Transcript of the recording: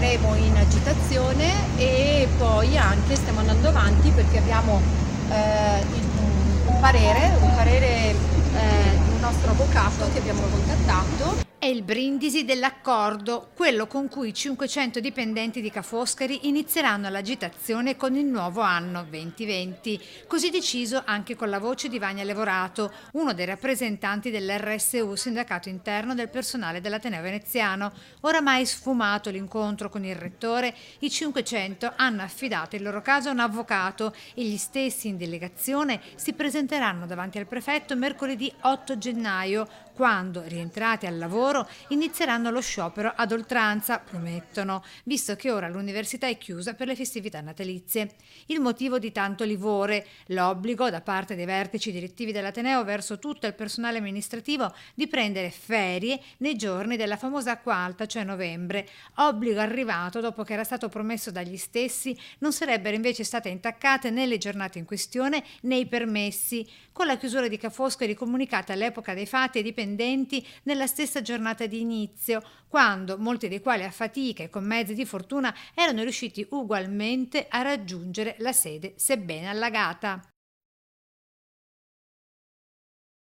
entreremo in agitazione e poi anche stiamo andando avanti perché abbiamo un parere di un nostro avvocato che abbiamo contattato. È il brindisi dell'accordo, quello con cui i 500 dipendenti di Ca' Foscari inizieranno l'agitazione con il nuovo anno 2020. Così deciso anche con la voce di Vania Levorato, uno dei rappresentanti dell'RSU, sindacato interno del personale dell'Ateneo veneziano. Oramai sfumato l'incontro con il rettore, i 500 hanno affidato il loro caso a un avvocato e gli stessi in delegazione si presenteranno davanti al prefetto mercoledì 8 gennaio, quando, rientrati al lavoro, inizieranno lo sciopero ad oltranza, promettono, visto che ora l'università è chiusa per le festività natalizie. Il motivo di tanto livore, l'obbligo da parte dei vertici direttivi dell'Ateneo verso tutto il personale amministrativo di prendere ferie nei giorni della famosa acqua alta, cioè novembre, obbligo arrivato dopo che era stato promesso dagli stessi non sarebbero invece state intaccate né le giornate in questione né i permessi, con la chiusura di Ca' Foscari comunicata all'epoca dei fatti ai dipendenti nella stessa giornata di inizio, quando molti dei quali a fatica e con mezzi di fortuna erano riusciti ugualmente a raggiungere la sede, sebbene allagata.